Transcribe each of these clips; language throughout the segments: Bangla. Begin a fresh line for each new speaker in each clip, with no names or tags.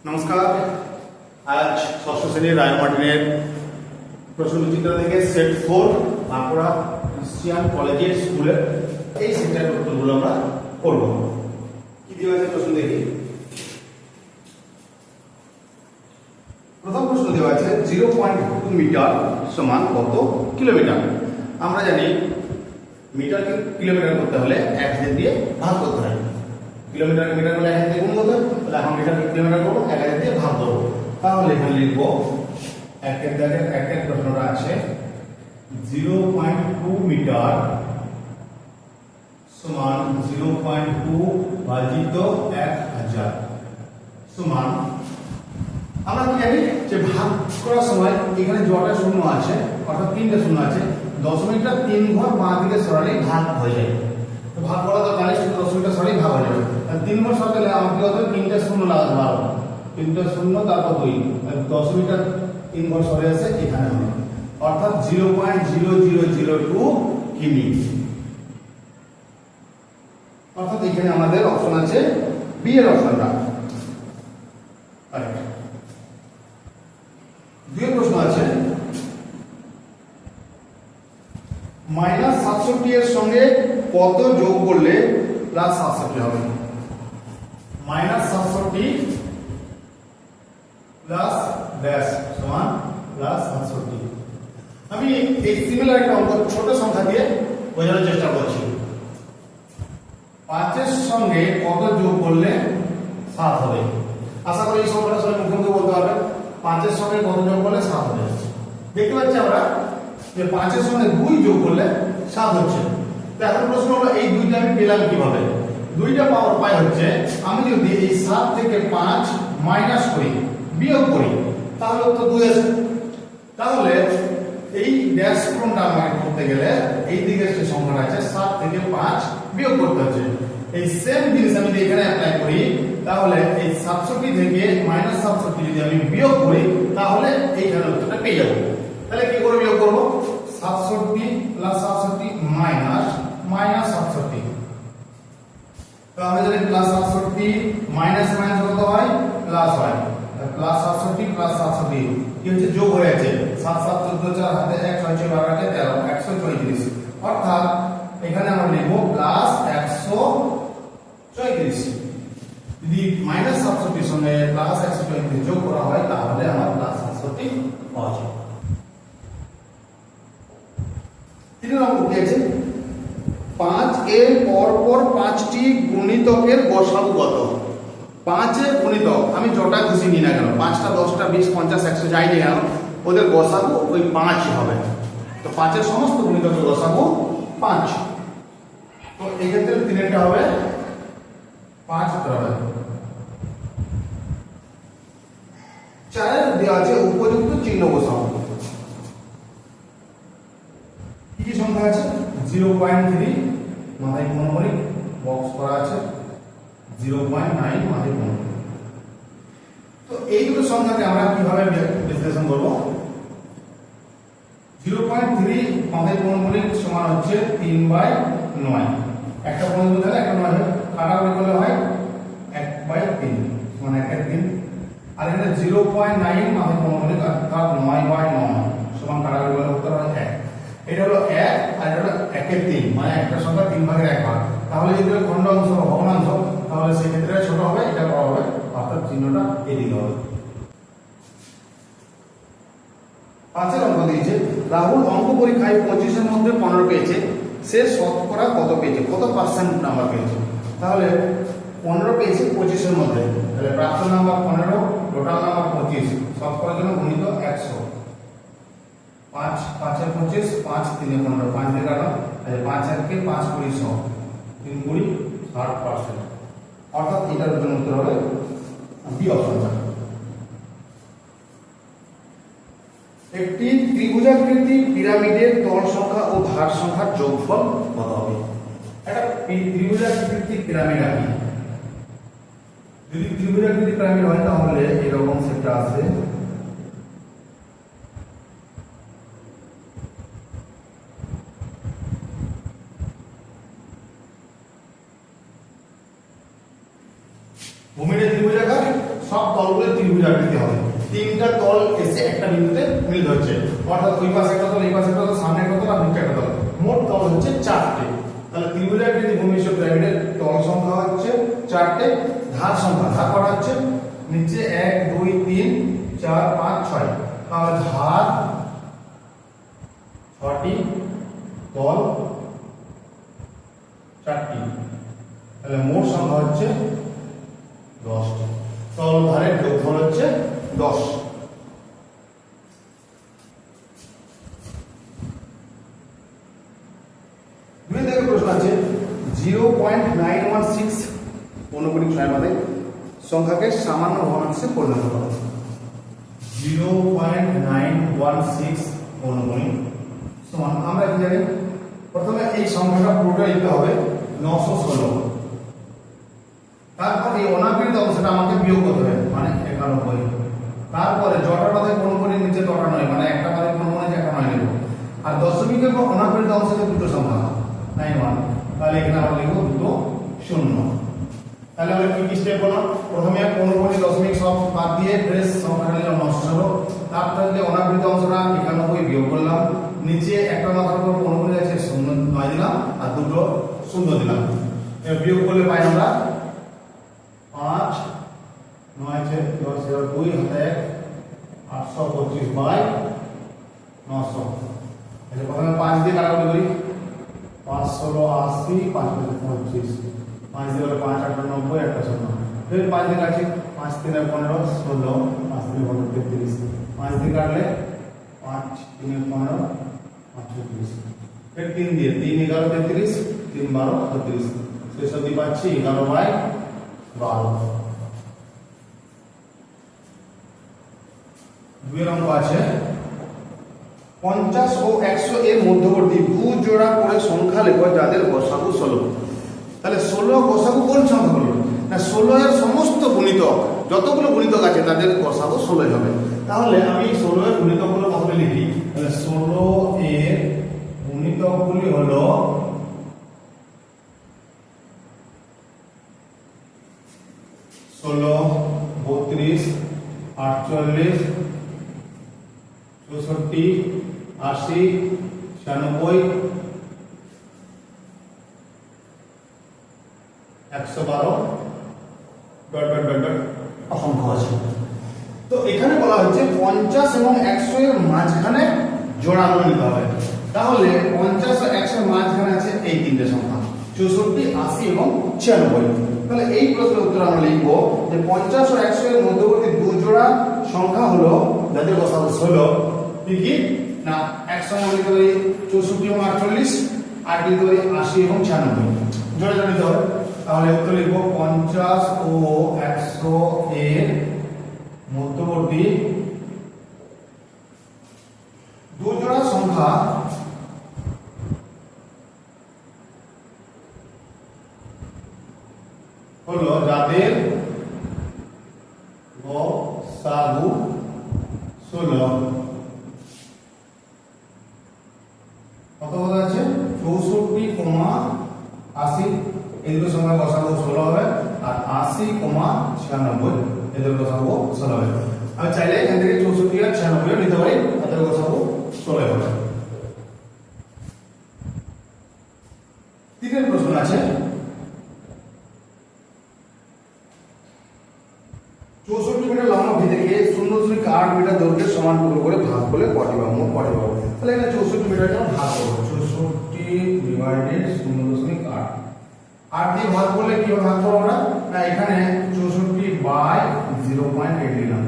নমস্কার। আজ ষষ্ঠ শ্রেণীর রায়মার্টিনের প্রশ্নবিচিত্র থেকে সেট 4 বাঁকুড়া ক্রিশ্চিয়ান কলেজের স্কুলের এই সেটের উত্তরগুলো আমরা করব। কি দেওয়া আছে প্রশ্ন দেখি। প্রথম প্রশ্ন দেওয়া আছে 0.2 মিটার সমান কত কিলোমিটার। আমরা জানি মিটারকে কিলোমিটার করতে হলে 1,000 দিয়ে ভাগ করতে হয়। কিলোমিটারকে মিটার করলে 1,000 দিয়ে গুণ করতে হয়, তাহলে এখন মিটারকে কিলোমিটার করবো 1,000 দিয়ে ভাগ করবো। তাহলে এখানে লিখবো একের প্রশ্নটা আছে 0.2 মিটার সমান 0.2 ভাজিত 1000 সমান, আমরা কি জানি যে ভাগ করার সময় এখানে জটা শূন্য আছে অর্থাৎ 3টে শূন্য আছে, দশমিকটা 3 ঘর বাঁ দিকে সরালেই ভাগ হয়ে যায়। তো ভাগ করা তো জানি শুধু দশমিকটা সরালেই ভাগ হয়ে যাবে। 3 ঘর সরালে আমাকে কত 3টে শূন্য লাগাতে পারবো, 3টে শূন্য তারপর 2, দশমিকটা 3 ঘর সরে আসে এখানে হবে, অর্থাৎ 0.0002 কিমি। অর্থাৎ এখানে আমাদের অপশন আছে বি এর অপশনটা। দুই প্রশ্ন আছে -67 এর সঙ্গে কত যোগ করলে +67 হবে। -67 প্লাস ড্যাশ সমান +67। আমি এই সিমিলার একটা অঙ্ক ছোট সংখ্যা দিয়ে বোঝানোর চেষ্টা করছি। 5 এর সঙ্গে কত যোগ করলে 7 হবে। আশা করি এই সংখ্যাটা সবাই মুখে মুখে বলতে পারবেন। 5 এর সঙ্গে কত যোগ করলে 7 হবে। দেখতে পাচ্ছি আমরা যে 5 এর সঙ্গে 2 যোগ করলে 7 হচ্ছে। তো এখন প্রশ্ন হলো এই 2টা আমি পেলাম কিভাবে। 2টা পাওয়ার পাই হচ্ছে আমি যদি এই 7 থেকে 5 মাইনাস করি, বিয়োগ করি, তাহলে তো 2 আসে। তাহলে এই ড্যাশ কোণটা আমাকে করতে গেলে এই দিকে যে সংখ্যাটা আছে 7 থেকে 5 বিয়োগ করতে হচ্ছে। এই সেম জিনিস আমি যদি এখানে অ্যাপ্লাই করি, তাহলে এই 67 থেকে -67 যদি আমি বিয়োগ করি, তাহলে এইখানে উত্তরটা পেয়ে যাব। তাহলে কি করে বিয়োগ করব? 67 প্লাস 67 মাইনাস -67। তো আমরা জানি +67 মাইনাস মাইনাস কত হয়? প্লাস হয়। +67 প্লাস 67 কি হচ্ছে? যোগ হয়ে আছে। 7 7 14 4 হাতে 1 6 6 12 13 134। অর্থাৎ এখানে আমরা লিখব +134। যদি -67 সঙ্গে +134 যোগ করা হয়, তাহলে আমার +67 পাওয়া যাবে। 3 নম্বর কি আছে? 5 এর পরপর 5টি গুণিতকের গসাগু কত? 5 এর গুণিতক আমি যটা খুশি নিই না কেন, 5টা 10টা 20 50 100 যাই নিই কেন, ওদের গসাগু ওই 5 হবে। তো 5 এর সমস্ত গুণিতকের গসাগু 5। তো এই ক্ষেত্রে 3টা হবে 5 উত্তর হবে। 4 এর দেওয়া আছে উপযুক্ত চিহ্ন বসাও। কি কি সংখ্যা আছে? 0.3 মাথায় মনোমরিক বক্স করা আছে, 0.9 মাথায় মনোমরিক। তো এই দুটো সংখ্যাকে আমরা কিভাবে বিশ্লেষণ করব? 0.3 মাথায় মনোমরিক সমান হচ্ছে 3/9। একটা পনেরো তাহলে একটা 9 হয়, কাটাকুটি করলে হয় 1/3 মানে 1/3। আর এখানে 0.9 মাথায় মনোমরিক অর্থাৎ 9/9 সমান কাটাকুটি করলে উত্তর হয় 1। এটা হলো 1 আর এটা হলো 1/3 মানে একটা সংখ্যা 3 ভাগের 1 ভাগ। তাহলে যদি খন্ড অংশ বা ভগ্নাংশ, তাহলে সেই ক্ষেত্রে ছোট হবে, এটা বড় হবে, অর্থাৎ চিহ্নটা এদিকে হবে। 5 এর অঙ্ক দিয়েছে রাহুল অঙ্ক পরীক্ষায় 25 এর মধ্যে 15 পেয়েছে, সে শতকরা কত পেয়েছে, কত পার্সেন্ট নাম্বার পেয়েছে। তাহলে 15 পেয়েছে 25 এর মধ্যে, তাহলে প্রাপ্ত নাম্বার 15, টোটাল নাম্বার 25, শতকরার জন্য গুণিত 100। 5 5 এর 25, 5 3 এর 15, 5 দিয়ে কাটো, তাহলে 5 এর কে 5 20 100, 3 20 60%। অর্থাৎ এটার জন্য উত্তর হবে বি অপশনটা। একটি ত্রিভুজাকৃতি পিরামিডের তল সংখ্যা ও ধার সংখ্যার যোগফল কত হবে? একটা ত্রিভুজাকৃতি পিরামিড আঁকি। যদি ত্রিভুজাকৃতি পিরামিড হয় তাহলে এরকম সেটটা আছে। ভূমির ত্রিভুজাকার, সব তলগুলো ত্রিভুজ আকৃতি হবে, তিনটা তল এসে একটা বিন্দুতে মিলিত হচ্ছে, অর্থাৎ ওই পাশে একটা তল, এই পাশে একটা তল, সামনে একটা তল আর নিচে একটা তল, মোট তল হচ্ছে 4টে। তাহলে ত্রিভুজ আকৃতি ভূমিষ্ঠ পিরামিডের তল সংখ্যা হচ্ছে 4টে, ধার সংখ্যা, ধার করা হচ্ছে নিচে 1 2 3 4 5 6, তাহলে ধার 6টি, তল 4টি, তাহলে মোট সংখ্যা হচ্ছে 10টি। তল ধারের যোগফল হচ্ছে 10। দুই থেকে প্রশ্ন আছে 0.916 অনুকূলিক ছয়মাত্রে সংখ্যাকে সামান্য ভগ্নাংশে পরিণত করো। 0.916 অনুকূলিক সমান, আমরা কি জানি, প্রথমে এই সংখ্যাটা পুরোটা লিখতে হবে 916, তারপর এই অনাবৃত অংশটা আমাকে বিয়োগ করতে হবে মানে 91, তারপরে জটার মাথায় কোন কোণের নিচে জটা নয় মানে একটা মাথায় কোন কোণে একটা নয় নেব, আর দশমিকের পর অনাবৃত অংশে দুটো সংখ্যা 91, তাহলে এখানে আমরা লিখব দুটো 0। তাহলে আমরা কি কি স্টেপ করলাম, প্রথমে কোন কোণে দশমিক সব বাদ দিয়ে ফ্রেশ সংখ্যাটা নিলাম 916, তারপরে যে অনাবৃত অংশটা 91 বিয়োগ করলাম, নিচে একটা মাথার উপর কোন কোণে আছে 9 দিলাম আর দুটো 0 দিলাম, এবার বিয়োগ করলে পাই আমরা 5 9 6 10 2 হাতে 825 বাই 900। আচ্ছা প্রথমে 5 দিয়ে কাটাকুটি করি, 5 16 80 5 25, 5 দিয়ে 5 8 90 একটা 0, फिर 5 দিয়ে কাটছি 5 3 15 16 5 3 15 33, 5 দিয়ে কাটলে 5 3 15 5 36, फिर 3 দিয়ে 3 11 33 3 12 36, শেষ অবধি পাচ্ছি 11 বাই 12। দুই অঙ্ক আছে 50 ও 100 এর মধ্যবর্তী দু জোড়া করে সংখ্যা লেখো যাদের গসাগু 16। তাহলে 16 গসাগু কোন সংখ্যাগুলো, না 16 এর সমস্ত গুণিতক, যতগুলো গুণিতক আছে তাদের গসাগু 16 হবে। তাহলে আমি 16 এর গুণিতকগুলো প্রথমে লিখি, তাহলে 16 এর গুণিতকগুলি হলো 16 32 48 64 80 96 112 ডট ডট ডট ডট অসংখ্য আছে। তো এখানে বলা হচ্ছে 50 এবং 100 এর মাঝখানে জোড়াগুলো নিতে হবে। তাহলে 50 ও 100 এর মাঝখানে আছে এই তিনটে সংখ্যা 64 80 এবং 96। তাহলে এই প্রশ্নের উত্তর আমরা লিখব যে 50 ও 100 এর মধ্যবর্তী দু জোড়া সংখ্যা হলো যাদের গসাগু 16, কি কি না 100 আমরা লিখতে পারি 64 এবং 48, আর লিখতে পারি 80 এবং 96, জোড়া জোড়া নিতে হবে। তাহলে উত্তর লিখব 50 ও 100 এর মধ্যবর্তী দু জোড়া সংখ্যা হলো যাদের গসাগু 16। কত কথা আছে 64, 80 এই দুটো সংখ্যা গসাগু 16 হবে, আর 80, 96 এদের গসাগু 16 হবে। আমি চাইলে এখান থেকে 64 আর 96 নিতে পারি, তাদের গসাগু 16 হবে। তিনের প্রশ্ন আছে 64 মিটার লম্বা ভিতকে 0.8 মিটার দৈর্ঘ্যের সমান টুকরো করে ভাগ করলে কটি পাবো, মোট কটি পাবো। তাহলে এখানে 64 মিটার জন্য ভাগ করব, 64 ডিভাইডেড 0.8, 8 দিয়ে ভাগ করলে কি ভাগ করব আমরা, না এখানে 64 বাই 0.8 দিলাম।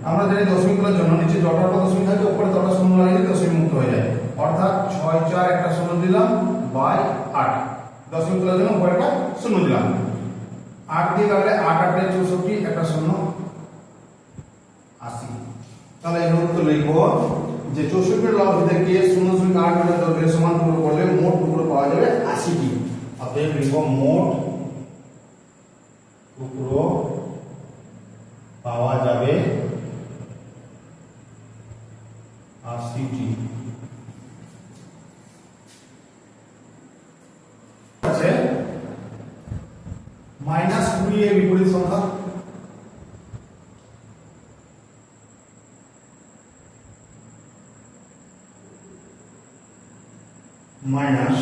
আমরা জানি দশমিকগুলোর জন্য নিচে যতটা দশমিক থাকে উপরে ততটা শূন্য লাগিয়ে দশমিক মুক্ত হয়ে যায়, অর্থাৎ 6 4 একটা শূন্য দিলাম বাই 8, দশমিকগুলোর জন্য উপরে একটা শূন্য দিলাম। 8 দিয়ে কাটলে 8 8 এ 64 একটা শূন্য 80। তাহলে এর উত্তর লিখব যে 64 এর লব থেকে 0.8 মিটার দৈর্ঘ্যের সমান টুকরো করলে মোট টুকরো পাওয়া যাবে 80টি। অতএব লিখব মোট টুকরো পাওয়া যাবে 80টি। আছে -20 এর বিপরীত সংখ্যা মাইনাস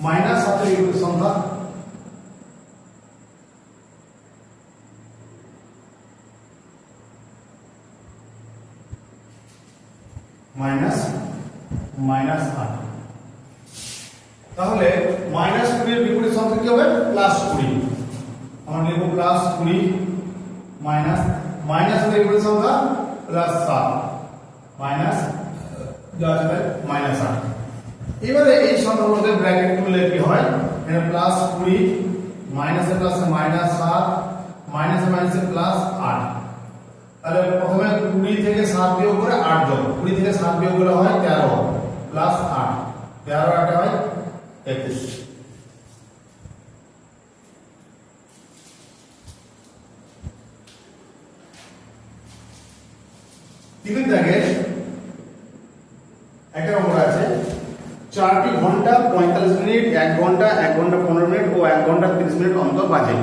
মাইনাস সাথে বিপরীত সংখ্যা মাইনাস মাইনাস 8। তাহলে মাইনাস 20 এর বিপরীত সংখ্যা কি হবে প্লাস 20। আমরা লিখব প্লাস 20 মাইনাস মাইনাস এর বিপরীত সংখ্যা প্লাস 7 মাইনাস যা আছে মাইনাস 8। এবারে এই সংখ্যাগুলোকে ব্র্যাকেট খুললে কি হয় এখানে প্লাস 20 মাইনাসে প্লাসে মাইনাস 7 মাইনাসে মাইনাসে প্লাস 8। তাহলে প্রথমে 20 থেকে 7 বিয়োগ করে 8 যোগ 20 থেকে 7 বিয়োগ করলে হয় 13 প্লাস 8 13 8 হয় 21। তিনের দাগে একটা নম্বর আছে 4টি ঘন্টা 45 মিনিট 1 ঘন্টা 1 ঘন্টা 15 মিনিট ও 1 ঘন্টা 30 মিনিট অন্তর বাজে।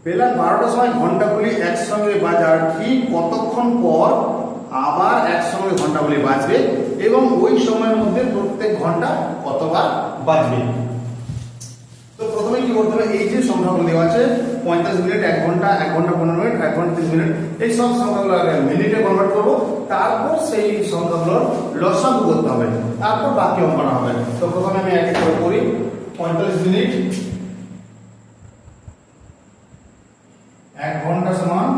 বেলা 12টার সময় ঘন্টাগুলি একসঙ্গে বাজার ঠিক কতক্ষণ পর আবার একসঙ্গে ঘন্টাগুলি বাজবে এবং ওই সময়ের মধ্যে প্রত্যেক ঘন্টা কতবার বাজবে। তো প্রথমে কি করতে হবে এই যে সংখ্যাগুলো দেওয়া আছে 45 মিনিট 1 ঘন্টা 1 ঘন্টা 15 মিনিট 1 ঘন্টা 30 মিনিট এই সব সংখ্যাগুলো আগে মিনিটে কনভার্ট করব, তারপর সেই সংখ্যাগুলোর লসাগু করতে হবে, তারপর বাকি অঙ্কটা হবে। তো প্রথমে আমি এক এক করে করি। 45 মিনিট 1 ঘন্টা সমান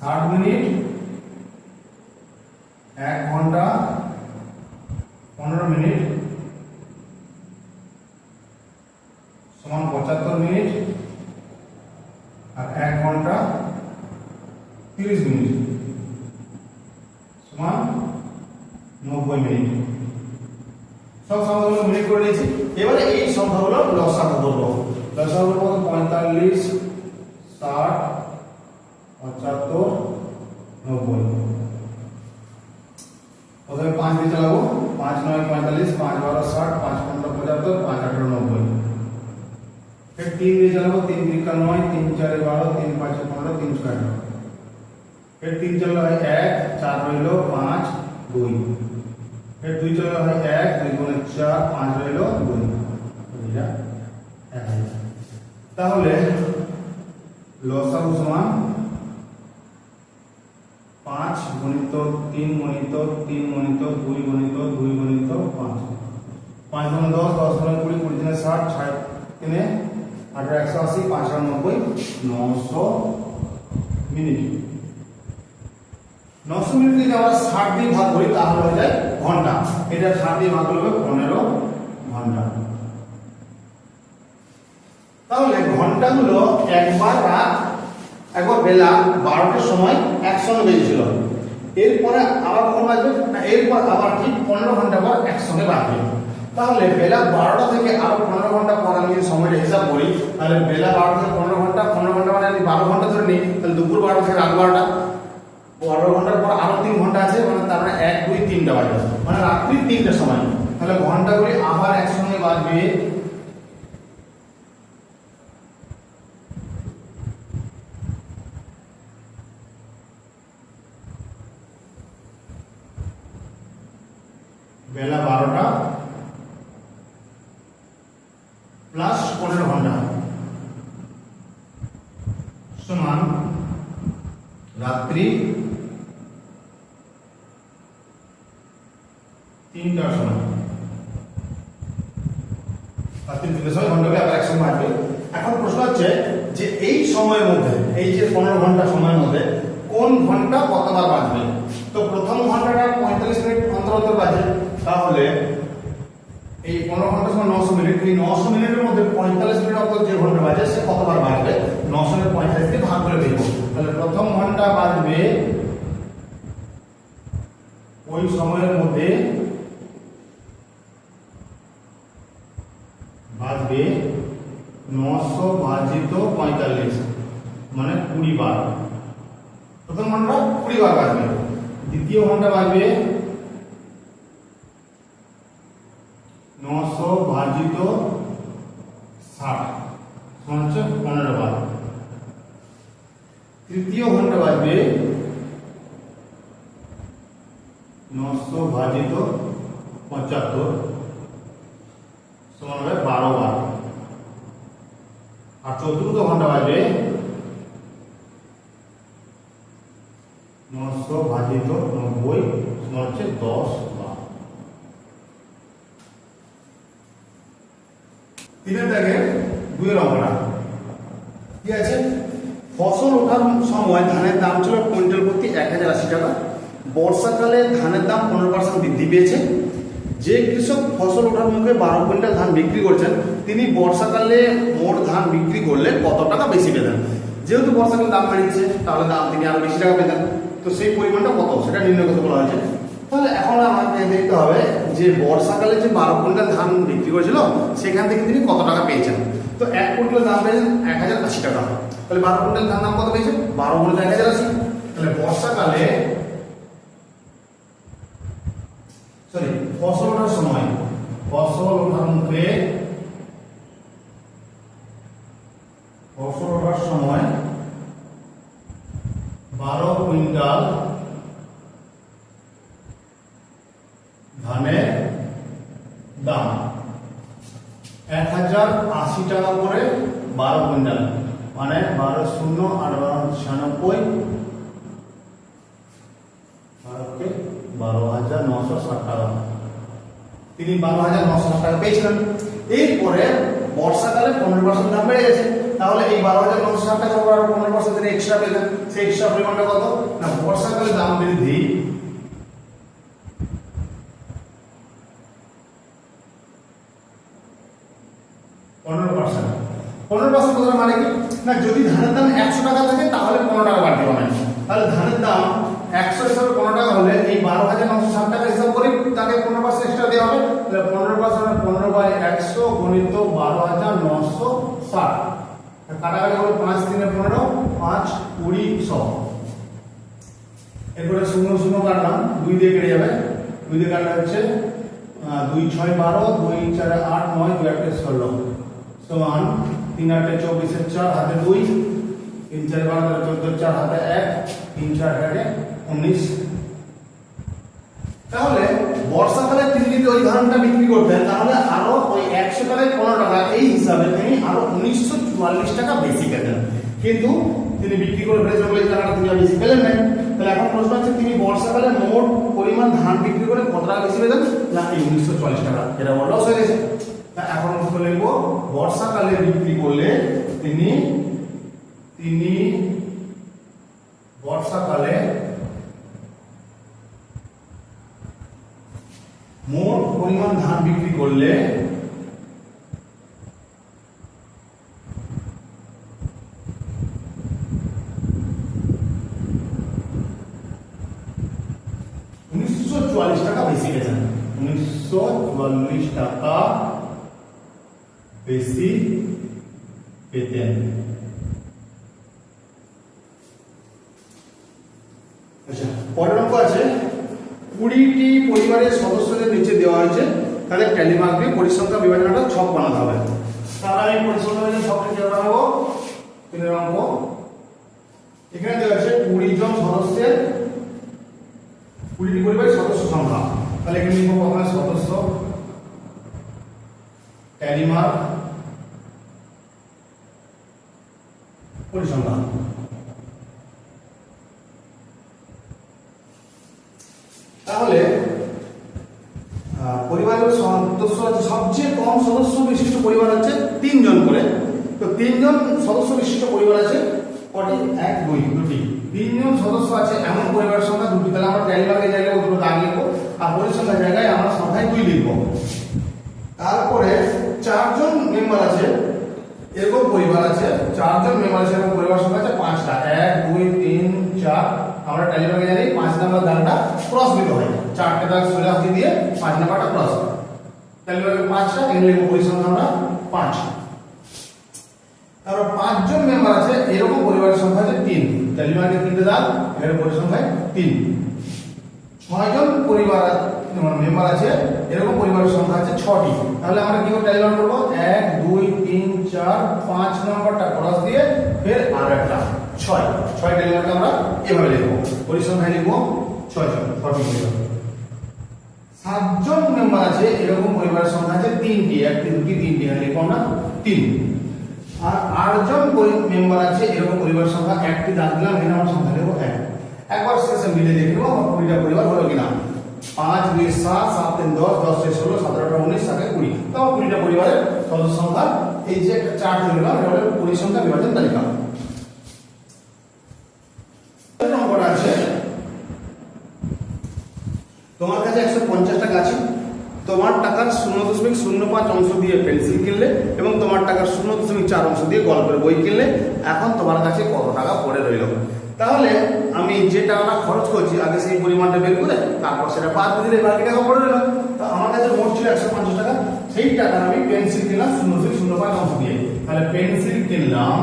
60 মিনিট 1 ঘন্টা 15 মিনিট সমান 75 মিনিট আর 1 ঘন্টা 30 মিনিট সমান 90 মিনিট। সব সংখ্যাগুলো মিনিট করে নিয়েছি। এবারে এই সংখ্যাগুলো লসাগু করব। লসাগু করব 45 60 75 90। প্রথমে 5 দিয়ে চালাবো 5 9 45 5 12 60 5 15 75 5 18 90। फिर 3 দিয়ে চালাবো 3 3 का 9 3 4 12 3 5 15 3 6 18। फिर 3 चलो है 1 4 রইলো 5 2। फिर 2 चलो है 1 2 গুণে 4 5 রইলো 2। এটা 1 তাহলে লসাগু সমান 5 গুণিত 3 গুণিত 3 গুণিত 2 গুণিত 2 গুণিত 5 5 গুণে 10 10 গুণে 20 20 দিনে 60 60 দিনে 18 180 5 90 900 মিনিট। 900 মিনিট যদি আমরা 60 দিয়ে ভাগ করি তাহলে হয়ে যায় ঘন্টা। এটা 60 দিয়ে ভাগ করলে 15 ঘন্টা। তাহলে ঘন্টাগুলো একবার রাত একবার বেলা 12টার সময় একসঙ্গে বেজেছিল, এরপরে আবার কখন বাজবে না এরপর আবার ঠিক 15 ঘন্টা পর একসঙ্গে বাজবে। তাহলে বেলা 12টা থেকে আরো 15 ঘন্টা পর আমি যদি সময়টা হিসাব করি তাহলে বেলা 12টা থেকে 15 ঘন্টা 15 ঘন্টা মানে আমি 12 ঘন্টা ধরে নিই, তাহলে দুপুর 12টা থেকে রাত 12টা 12 ঘন্টার পর আরো 3 ঘন্টা আছে, মানে তারপরে 1 2 3টা বাজবে মানে রাত্রি 3টার সময়। তাহলে ঘন্টাগুলি আবার একসঙ্গে বাজবে বেলা 12টা প্লাস 15 ঘন্টা সমান রাত্রি 3টার সময়। রাত্রি 3টার সময় ঘন্টাকে আবার একসঙ্গে বাজবে। এখন প্রশ্ন হচ্ছে যে এই সময়ের মধ্যে এই যে 15 ঘন্টা সময়ের মধ্যে কোন ঘন্টা কতবার বাজবে। তো প্রথম ঘন্টাটা 45 মিনিট অন্তর অন্তর বাজে, তাহলে এই 15 ঘন্টা সমান 900 মিনিট। এই 900 মিনিটের মধ্যে 45 মিনিট অন্তর যে ঘন্টা বাজে সে কতবার বাজবে 900 এর 45 দিয়ে ভাগ করে দেব। তাহলে প্রথম ঘন্টা বাজবে ওই সময়ের মধ্যে বাজবে 900 ভাজিত 45 মানে 20 বার। প্রথম ঘন্টা 20 বার বাজবে। দ্বিতীয় ঘন্টা বাজবে 900 ভাজিত 60 সমান হচ্ছে 15 বার। তৃতীয় ঘন্টা বাজবে 900 ভাজিত 75 সমান হবে 12 বার, আর চতুর্থ ঘন্টা বাজবে 900 ভাজিত 90 সমান হচ্ছে 10 বার। তিনের দাগে 2 এর অঙ্কটা কি আছে? ফসল ওঠার সময় ধানের দাম ছিল কুইন্টাল প্রতি 1080 টাকা। বর্ষাকালে ধানের দাম 15% বৃদ্ধি পেয়েছে। যে কৃষক ফসল ওঠার মুখে 12 কুইন্টাল ধান বিক্রি করছেন, তিনি বর্ষাকালে মোট ধান বিক্রি করলে কত টাকা বেশি পেতেন? যেহেতু বর্ষাকালে দাম বেড়েছে, তাহলে দাম তিনি আরো বেশি টাকা পেতেন। তো সেই পরিমাণটা কত সেটা নির্ণয় করতে বলা হয়েছে। তাহলে এখন আমাকে দেখতে হবে যে বর্ষাকালে যে 12 কুইন্টাল ধান বিক্রি করেছিল, সেখান থেকে তিনি কত টাকা পেয়েছেন। তো 1 কুইন্টাল দাম পেয়েছেন 1080 টাকা। তাহলে 12 কুইন্টাল ধান দাম কত পেয়েছে? 12 গুণিত 1080। তাহলে বর্ষাকালে ফসল ওঠার সময়, ফসল ওঠার মুখে, ফসল ওঠার সময় 12 কুইন্টাল ধানের দাম 1080 টাকা করে 12 কুইন্টাল, মানে 12 শূন্য 8 96 12,960 টাকা। তিনি 12,960 টাকা পেয়েছিলেন। এরপরে বর্ষাকালে 15% দাম বেড়ে গেছে, তাহলে এই 12,960 টাকা উপর 15% তিনি এক্সট্রা পেলেন। সেই এক্সট্রা পরিমাণটা কত? না, বর্ষাকালে দাম বৃদ্ধি 15%। 15% কথার মানে কি? না, যদি ধানের দাম 100 টাকা থাকে তাহলে 15 টাকা বাড়তি হবে। তাহলে ধানের দাম 100 হিসাবে 15 টাকা হলে এই 12,960 টাকা হিসাব করে তাকে 15% এক্সট্রা দেওয়া হবে। তাহলে 15% 15/100 গুণিত 12,960, কাটাকাটি হবে 5 3 15, 5 20 100। এরপরে 0 0 কাটলাম, 2 দিয়ে কেটে যাবে। 2 দিয়ে কাটলে হচ্ছে 2 6 12, 2 4 8 9, 2 8 16 সমান 3 8 24 4 হাতে 2, 3 4 12 14 4 হাতে 1, 3 4 19। তাহলে বর্ষাকালে তিনি যদি ওই ধানটা বিক্রি করতেন, তাহলে আরো ওই 100 টাকায় 15 টাকা, এই হিসাবে তিনি আরো 1944 টাকা বেশি পেতেন। কিন্তু তিনি বিক্রি করে ফেলেছেন বলে এই টাকাটা তিনি বেশি পেলেন না। তাহলে এখন প্রশ্ন হচ্ছে, তিনি বর্ষাকালে মোট পরিমাণ ধান বিক্রি করে কত টাকা বেশি পেতেন? না, এই 1944 টাকা। এটা বড় লস হয়ে গেছে। তা এখন উত্তর লিখব, বর্ষাকালে বিক্রি করলে তিনি বর্ষাকালে মোট পরিমাণ ধান বিক্রি করলে $1944 টাকা বেশি পেতেন। 1944 টাকা বেশি পেতেন। আচ্ছা, পরের অঙ্ক আছে, 20টি পরিবারের সদস্যদের নিচে দেওয়া হয়েছে, তাদের ট্যালি মার্ক দিয়ে পরিসংখ্যা বিভাজনটা ছক বানাতে হবে। তাহলে আমি পরিসংখ্যা বিভাজন ছকটি কিভাবে বানাবো? 3 অঙ্ক। এখানে দেওয়া আছে 20 জন সদস্যের, 20টি পরিবারের সদস্য সংখ্যা। তাহলে এখানে লিখব প্রথমে সদস্য, ট্যালি মার্ক, পরিসংখ্যা। তাহলে পরিবারের সদস্য আছে, সবচেয়ে কম সদস্য বিশিষ্ট পরিবার হচ্ছে 3 জন করে। তো 3 জন সদস্য বিশিষ্ট পরিবার আছে কটি? 1 2 দুটি। 3 জন সদস্য আছে এমন পরিবারের সংখ্যা দুটি। তাহলে আমরা ট্যালি মার্কের জায়গায় দুটো দাগ লিখবো, আর পরিসংখ্যার জায়গায় আমরা সংখ্যায় 2 লিখবো। তারপরে 4 জন মেম্বার আছে এরকম পরিবার আছে, 4 জন মেম্বার আছে এরকম পরিবার সংখ্যা আছে 5টা। 1 2 3 4। আমরা ট্যালি মার্কে জানি 5 নাম্বার দাগটা ক্রস দিতে হয়, 4টে দাগ সোজা হাতে দিয়ে 5 নাম্বারটা ক্রস। ট্যালি মার্কে 5টা, এখানে লিখব পরিসংখ্যা আমরা 5। তারপর 5 জন মেম্বার আছে এরকম পরিবারের সংখ্যা আছে 3। ট্যালি মার্কে 3টে দাগ, এর পরিসংখ্যায় 3। 6 জন পরিবার মেম্বার আছে এরকম পরিবারের সংখ্যা আছে 6টি। তাহলে আমরা কি করে ট্যালি মার্ক করব? 1 2 3 4 5 নাম্বারটা ক্রস দিয়ে ফের আর একটা 6 ট্যালি মার্কে আমরা এভাবে লিখব। পরিসংখ্যায় লিখব 6 জন, সঠিক লিখব। সাতজন মেম্বার আছে এরকম পরিবারের সংখ্যা আছে তিনটি, একটি দুটি তিনটি, লিখো না তিন। আর 8 জন মেম্বার আছে এরকম পরিবারের সংখ্যা, একটি দাগ দিলাম, এখানে আমার সংখ্যা লিখবো 1। একবার শেষে মিলে দেখে নেবো 20টা পরিবার হলো কিনা। 5 2 7 7 3 10 10 6 16 17 18 19 7 20, তাও 20টা পরিবারের সদস্য সংখ্যা। এই যে একটা চার্ট তৈরি করলাম, এটা হলো পরিসংখ্যা বিভাজন তালিকা। নম্বর আছে তোমার কাছে 150 টাকা আছে, তোমার টাকার 0.05 অংশ দিয়ে পেন্সিল কিনলে এবং তোমার টাকার 0.4 অংশ দিয়ে গল্পের বই কিনলে। এখন তোমার কাছে কত টাকা পড়ে রইল? তাহলে আমি যে টাকাটা খরচ করছি আগে সেই পরিমাণটা বের করে তারপর সেটা বাদ দিলে বাকি টাকা পড়ে রইল। তো আমার কাছে মোট ছিল 150 টাকা, সেই টাকা আমি পেন্সিল কিনলাম 0.05 অংশ দিয়ে। তাহলে পেন্সিল কিনলাম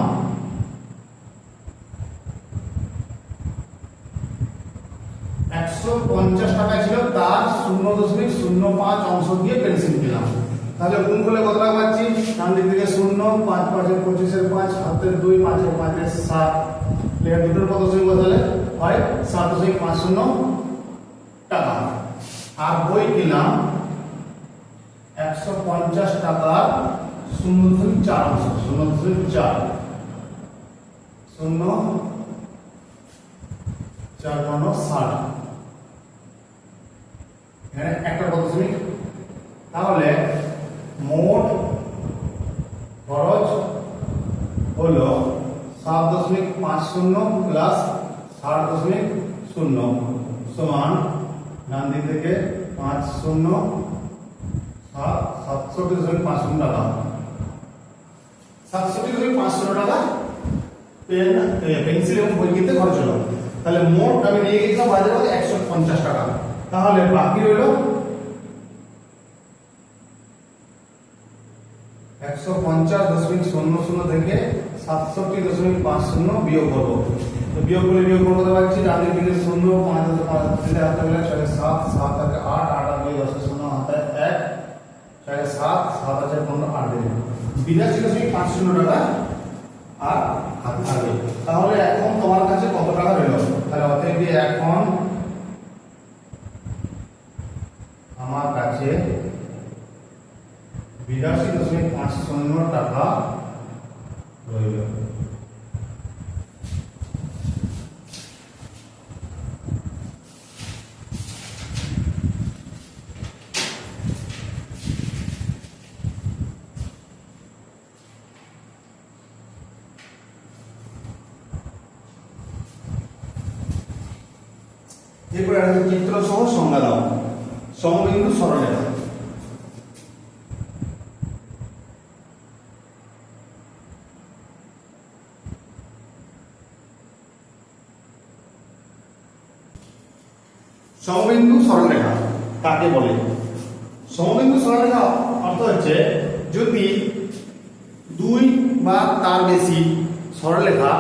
150 টাকা ছিল, তার 0.05 অংশ দিয়ে পেন্সিল কিনলাম। তাহলে গুণ করলে কত টাকা পাচ্ছি? ডান দিক থেকে 0, 5 5 এর 25 এর 5, 7 এর 2, 5 এর 5 এর 7, লেখা দুটোর কত দশমিক বসালে হয় 7.50 টাকা। আর বই কিনলাম 150 টাকার 0.4 অংশ, 0.4 0 4 9 60, এখানে একটা কত দশমিক। তাহলে মোট খরচ হলো 7.50 প্লাস 60.0 সমান ডান দিক থেকে 50 67.50 টাকা। 67.50 টাকা পেন্সিল এবং বই কিনতে খরচ হলো। তাহলে মোট আমি নিয়ে গেছিলাম বাজারে 150 টাকা। তাহলে বাকি রইল 150.00 থেকে 67.50 বিয়োগ করব। তো বিয়োগ করতে পারছি ডান দিক থেকে 0 5 দিলে হাতে গেলে 7 7 থেকে 8 8 আর 2 10 0 হাতে 1 7 7 আছে 15 8 দিলে 82.50 টাকা আর হাতে থাকবে। তাহলে এখন তোমার কাছে কত টাকা রইল? তাহলে অতএব এখন আমার কাছে 82.50 টাকা রইল। এরপরে একটা চিত্র সহ সংজ্ঞা দাও। সমবিন্দু সরলরেখা। সমবিন্দু সরলরেখা কাকে বলে? সমবিন্দু সরলরেখা অর্থ হচ্ছে যদি দুই বা তার বেশি সরলরেখা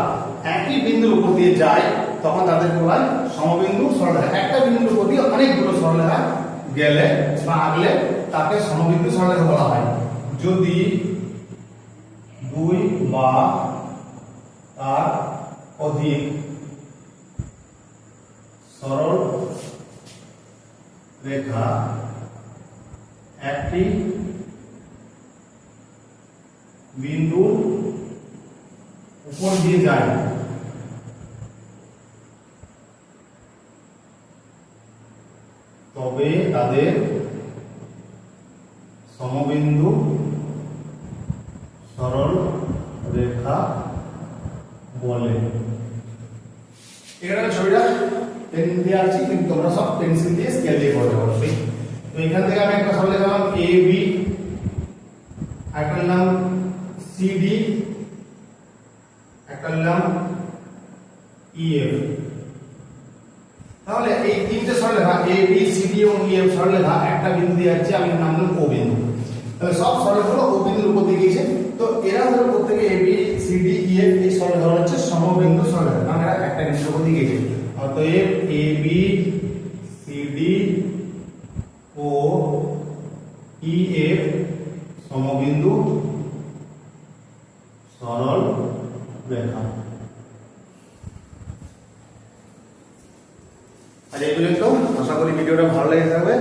একই বিন্দুর উপর দিয়ে যায় তখন তাদেরকে বলা হয় সমবিন্দু সরলরেখা। একটা বিন্দুর উপর দিয়ে অনেকগুলো সরলরেখা গেলে বা আগলে তাকে সমবিন্দু সরলরেখা বলা হয়। যদি দুই বা তার অধিক সরল রেখা একটি বিন্দুর উপর দিয়ে যায় তবে তাদের সমবিন্দু সরল রেখা বলে। এখানে ছবিটা পেন দিয়ে আছে কিন্তু তোমরা সব পেন্সিল দিয়ে স্কেল দিয়ে করতে পারবে। তো এখান থেকে আমি একটা সরল রেখা নাম এ বি, একটা নাম সি ডি, একটা নাম ই এফ। তাহলে এই তিনটে সরলরেখা এ বি সি ডি এবং ই এফ সরলরেখা একটা বিন্দু দিয়ে যাচ্ছে, আমি নাম দিলাম ও বিন্দু। তাহলে সব সরলরেখাগুলো ও বিন্দুর উপর দিয়ে গিয়েছে। তো এরা হলো প্রত্যেকে A B C D E F এই সরলরেখা হচ্ছে সমবিন্দু সরলরেখা, কারণ এরা একটা বিন্দুর উপর দিয়ে গিয়েছে। অতএব এ বি সি ডি ও ই এফ সমবিন্দু সরল রেখা। আর এই পর্যন্ত আশা করি ভিডিওটা ভালো লেগে থাকবে।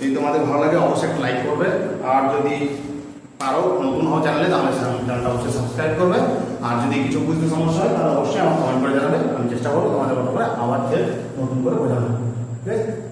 যদি তোমাদের ভালো লাগে অবশ্যই একটা লাইক করবে, আর যদি পারো নতুন হওয়া চ্যানেলে তাহলে চ্যানেলটা অবশ্যই সাবস্ক্রাইব করবে। আর যদি কিছু বুঝতে সমস্যা হয় তাহলে অবশ্যই আমার কমেন্ট করে জানাবে, আমি চেষ্টা করবো তোমাদের মতো করে আবার ফের নতুন করে বোঝানো। ঠিক আছে।